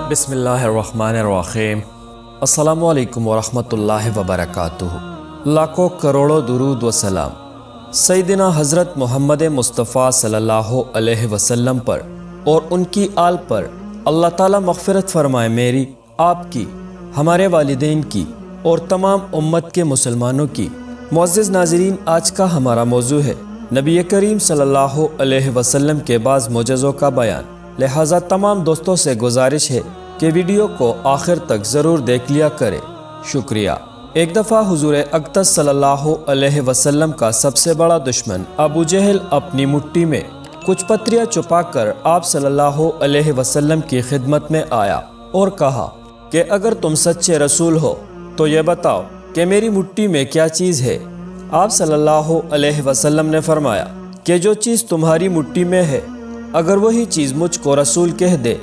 بسم اللہ الرحمن الرحیم۔ السلام علیکم ورحمۃ اللہ وبرکاتہ۔ لاکھوں کروڑوں درود و سلام سیدنا حضرت محمد مصطفیٰ صلی اللہ علیہ وسلم پر اور ان کی آل پر۔ اللہ تعالیٰ مغفرت فرمائے میری، آپ کی، ہمارے والدین کی اور تمام امت کے مسلمانوں کی۔ معزز ناظرین، آج کا ہمارا موضوع ہے نبی کریم صلی اللہ علیہ وسلم کے بعض معجزوں کا بیان۔ لہٰذا تمام دوستوں سے گزارش ہے کہ ویڈیو کو آخر تک ضرور دیکھ لیا کرے۔ شکریہ۔ ایک دفعہ حضور اقدس صلی اللہ علیہ وسلم کا سب سے بڑا دشمن ابو جہل اپنی مٹھی میں کچھ پتریاں چھپا کر آپ صلی اللہ علیہ وسلم کی خدمت میں آیا اور کہا کہ اگر تم سچے رسول ہو تو یہ بتاؤ کہ میری مٹھی میں کیا چیز ہے۔ آپ صلی اللہ علیہ وسلم نے فرمایا کہ جو چیز تمہاری مٹھی میں ہے، اگر وہی چیز مجھ کو رسول کہہ دے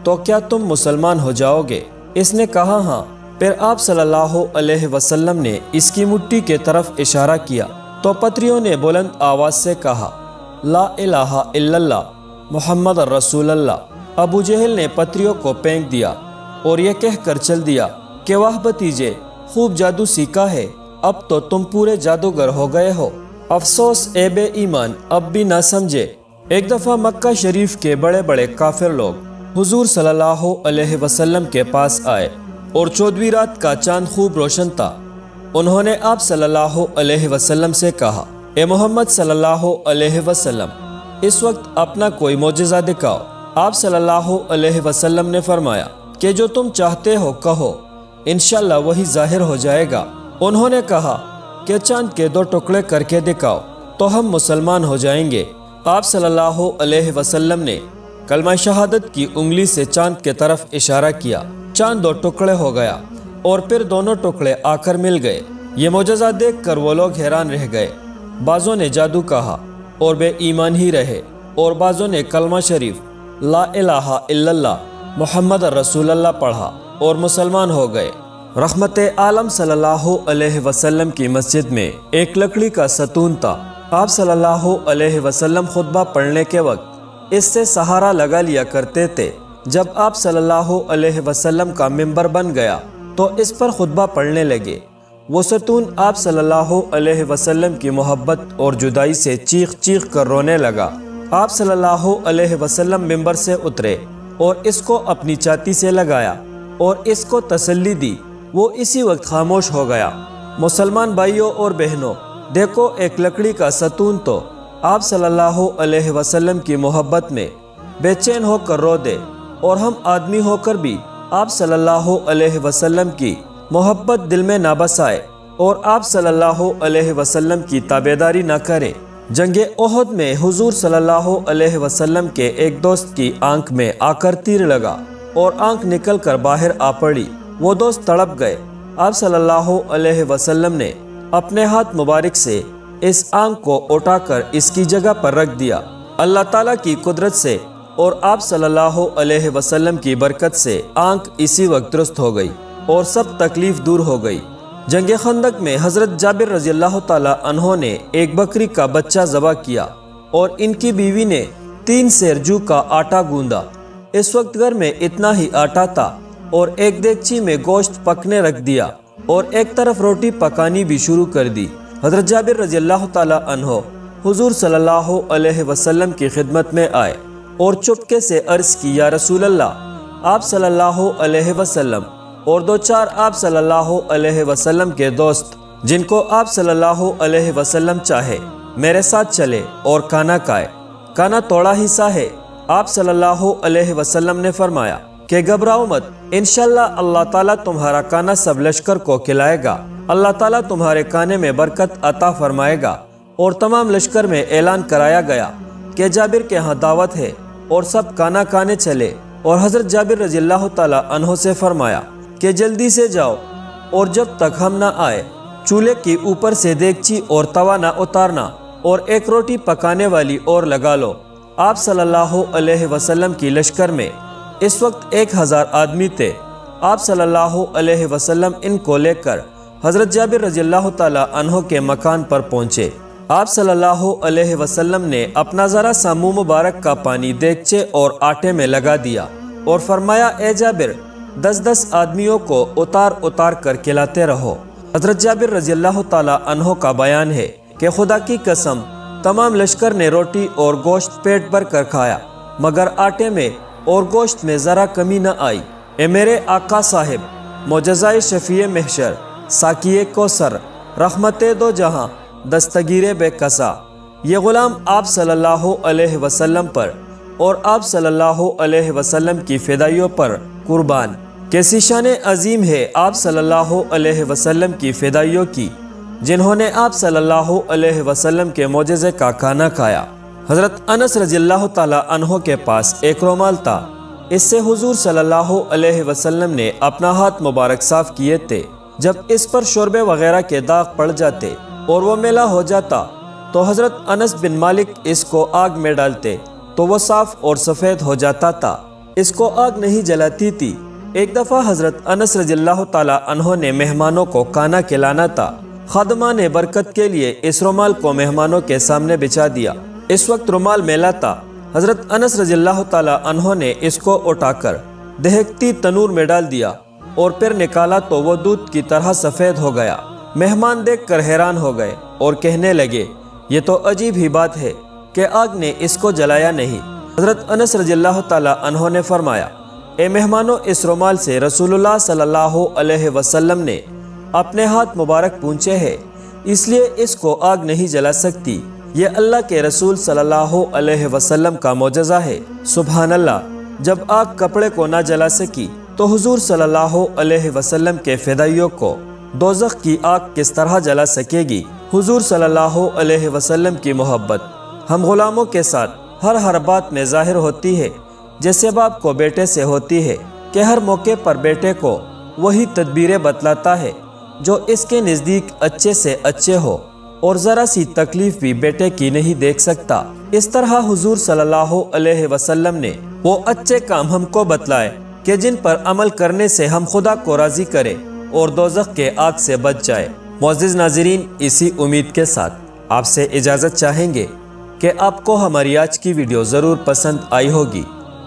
تو کیا تم مسلمان ہو جاؤ گے؟ اس نے کہا ہاں۔ پھر آپ صلی اللہ علیہ وسلم نے اس کی مٹھی کے طرف اشارہ کیا تو پتریوں نے بلند آواز سے کہا لا الہ الا اللہ محمد رسول اللہ۔ ابو جہل نے پتریوں کو پھینک دیا اور یہ کہہ کر چل دیا کہ واہ بھتیجے، خوب جادو سیکھا ہے، اب تو تم پورے جادوگر ہو گئے ہو۔ افسوس اے بے ایمان، اب بھی نہ سمجھے۔ ایک دفعہ مکہ شریف کے بڑے بڑے کافر لوگ حضور صلی اللہ علیہ وسلم کے پاس آئے اور 14ویں رات کا چاند خوب روشن تھا۔ انہوں نے آپ صلی اللہ علیہ وسلم سے کہا اے محمد صلی اللہ علیہ وسلم، اس وقت اپنا کوئی معجزہ دکھاؤ۔ آپ صلی اللہ علیہ وسلم نے فرمایا کہ جو تم چاہتے ہو کہو، انشاءاللہ وہی ظاہر ہو جائے گا۔ انہوں نے کہا کہ چاند کے 2 ٹکڑے کر کے دکھاؤ تو ہم مسلمان ہو جائیں گے۔ آپ صلی اللہ علیہ وسلم نے کلمہ شہادت کی انگلی سے چاند کے طرف اشارہ کیا۔ چاند 2 ٹکڑے ہو گیا اور پھر دونوں ٹکڑے آ کر مل گئے۔ یہ معجزہ دیکھ کر وہ لوگ حیران رہ گئے۔ بعضوں نے جادو کہا اور بے ایمان ہی رہے، اور بعضوں نے کلمہ شریف لا الہ الا اللہ محمد رسول اللہ پڑھا اور مسلمان ہو گئے۔ رحمت عالم صلی اللہ علیہ وسلم کی مسجد میں ایک لکڑی کا ستون تھا۔ آپ صلی اللہ علیہ وسلم خطبہ پڑھنے کے وقت اس سے سہارا لگا لیا کرتے تھے۔ جب آپ صلی اللہ علیہ وسلم کا منبر بن گیا تو اس پر خطبہ پڑھنے لگے۔ وہ ستون آپ صلی اللہ علیہ وسلم کی محبت اور جدائی سے چیخ چیخ کر رونے لگا۔ آپ صلی اللہ علیہ وسلم منبر سے اترے اور اس کو اپنی چھاتی سے لگایا اور اس کو تسلی دی۔ وہ اسی وقت خاموش ہو گیا۔ مسلمان بھائیوں اور بہنوں، دیکھو، ایک لکڑی کا ستون تو آپ صلی اللہ علیہ وسلم کی محبت میں بے چین ہو کر رو دے، اور ہم آدمی ہو کر بھی آپ صلی اللہ علیہ وسلم کی محبت دل میں نہ بسائے اور آپ صلی اللہ علیہ وسلم کی تابعداری نہ کرے۔ جنگ احد میں حضور صلی اللہ علیہ وسلم کے ایک دوست کی آنکھ میں آ کر تیر لگا اور آنکھ نکل کر باہر آ پڑی۔ وہ دوست تڑپ گئے۔ آپ صلی اللہ علیہ وسلم نے اپنے ہاتھ مبارک سے اس آنکھ کو اٹھا کر اس کی جگہ پر رکھ دیا۔ اللہ تعالیٰ کی قدرت سے اور آپ صلی اللہ علیہ وسلم کی برکت سے آنکھ اسی وقت درست ہو گئی اور سب تکلیف دور ہو گئی۔ جنگ خندق میں حضرت جابر رضی اللہ تعالیٰ عنہ نے ایک بکری کا بچہ ذبح کیا اور ان کی بیوی نے 3 سیر جو کا آٹا گوندا۔ اس وقت گھر میں اتنا ہی آٹا تھا اور ایک دیگچی میں گوشت پکنے رکھ دیا اور ایک طرف روٹی پکانی بھی شروع کر دی۔ حضرت جابر رضی اللہ تعالیٰ عنہ حضور صلی اللہ علیہ وسلم کی خدمت میں آئے اور چپکے سے عرض کی یا رسول اللہ، آپ صلی اللہ علیہ وسلم اور 2-4 آپ صلی اللہ علیہ وسلم کے دوست جن کو آپ صلی اللہ علیہ وسلم چاہے میرے ساتھ چلے اور کھانا کھائے۔ کھانا تھوڑا ہی سا ہے۔ آپ صلی اللہ علیہ وسلم نے فرمایا کہ گھبراؤ مت، انشاءاللہ اللہ تعالیٰ تمہارا کھانا سب لشکر کو کھلائے گا۔ اللہ تعالیٰ تمہارے کھانے میں برکت عطا فرمائے گا۔ اور تمام لشکر میں اعلان کرایا گیا کہ جابر کے ہاں دعوت ہے، اور سب کھانا کھانے چلے۔ اور حضرت جابر رضی اللہ تعالیٰ عنہ سے فرمایا کہ جلدی سے جاؤ اور جب تک ہم نہ آئے چولہے کے اوپر سے دیگچی اور توا نہ اتارنا، اور ایک روٹی پکانے والی اور لگا لو۔ آپ صلی اللہ علیہ وسلم کی لشکر میں اس وقت 1000 آدمی تھے۔ آپ صلی اللہ علیہ وسلم ان کو لے کر حضرت جابر رضی اللہ تعالیٰ عنہ کے مکان پر پہنچے۔ آپ صلی اللہ علیہ وسلم نے اپنا ذرا سا منہ مبارک کا پانی دیگچے اور آٹے میں لگا دیا اور فرمایا اے جابر 10 آدمیوں کو اتار اتار کر کھلاتے رہو۔ حضرت جابر رضی اللہ تعالی عنہ کا بیان ہے کہ خدا کی قسم تمام لشکر نے روٹی اور گوشت پیٹ بھر کر کھایا مگر آٹے میں اور گوشت میں ذرا کمی نہ آئی۔ اے میرے آقا صاحب، معجزۂ شفیع محشر، ساقیِ کوثر، رحمت دو جہاں، دستگیر بے کسا، یہ غلام آپ صلی اللہ علیہ وسلم پر اور آپ صلی اللہ علیہ وسلم کی فدائیوں پر قربان۔ کیسی شان عظیم ہے آپ صلی اللہ علیہ وسلم کی فدائیوں کی، جنہوں نے آپ صلی اللہ علیہ وسلم کے معجزے کا کھانا کھایا۔ حضرت انس رضی اللہ تعالی عنہ کے پاس ایک رومال تھا، اس سے حضور صلی اللہ علیہ وسلم نے اپنا ہاتھ مبارک صاف کیے تھے۔ جب اس پر شوربے وغیرہ کے داغ پڑ جاتے اور وہ میلا ہو جاتا تو حضرت انس بن مالک اس کو آگ میں ڈالتے تو وہ صاف اور سفید ہو جاتا تھا، اس کو آگ نہیں جلاتی تھی۔ ایک دفعہ حضرت انس رضی اللہ تعالی عنہ نے مہمانوں کو کھانا کھلانا تھا، خادمہ نے برکت کے لیے اس رومال کو مہمانوں کے سامنے بچھا دیا۔ اس وقت رومال میلا تھا، حضرت انس رضی اللہ تعالی عنہ نے اس کو اٹھا کر دہکتی تنور میں ڈال دیا اور پھر نکالا تو وہ دودھ کی طرح سفید ہو گیا۔ مہمان دیکھ کر حیران ہو گئے اور کہنے لگے یہ تو عجیب ہی بات ہے کہ آگ نے اس کو جلایا نہیں۔ حضرت انس رضی اللہ تعالی عنہ نے فرمایا اے مہمانوں، اس رومال سے رسول اللہ صلی اللہ علیہ وسلم نے اپنے ہاتھ مبارک پونچھے ہیں، اس لیے اس کو آگ نہیں جلا سکتی۔ یہ اللہ کے رسول صلی اللہ علیہ وسلم کا معجزہ ہے۔ سبحان اللہ، جب آگ کپڑے کو نہ جلا سکی تو حضور صلی اللہ علیہ وسلم کے فدائیوں کو دوزخ کی آگ کس طرح جلا سکے گی۔ حضور صلی اللہ علیہ وسلم کی محبت ہم غلاموں کے ساتھ ہر بات میں ظاہر ہوتی ہے، جیسے باپ کو بیٹے سے ہوتی ہے کہ ہر موقع پر بیٹے کو وہی تدبیریں بتلاتا ہے جو اس کے نزدیک اچھے سے اچھے ہو اور ذرا سی تکلیف بھی بیٹے کی نہیں دیکھ سکتا۔ اس طرح حضور صلی اللہ علیہ وسلم نے وہ اچھے کام ہم کو بتلائے کہ جن پر عمل کرنے سے ہم خدا کو راضی کرے اور دوزخ کے آگ سے بچ جائے۔ معزز ناظرین، اسی امید کے ساتھ آپ سے اجازت چاہیں گے کہ آپ کو ہماری آج کی ویڈیو ضرور پسند آئی ہوگی۔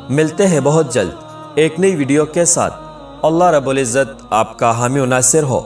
ملتے ہیں بہت جلد ایک نئی ویڈیو کے ساتھ۔ اللہ رب العزت آپ کا حامی و ناصر ہو۔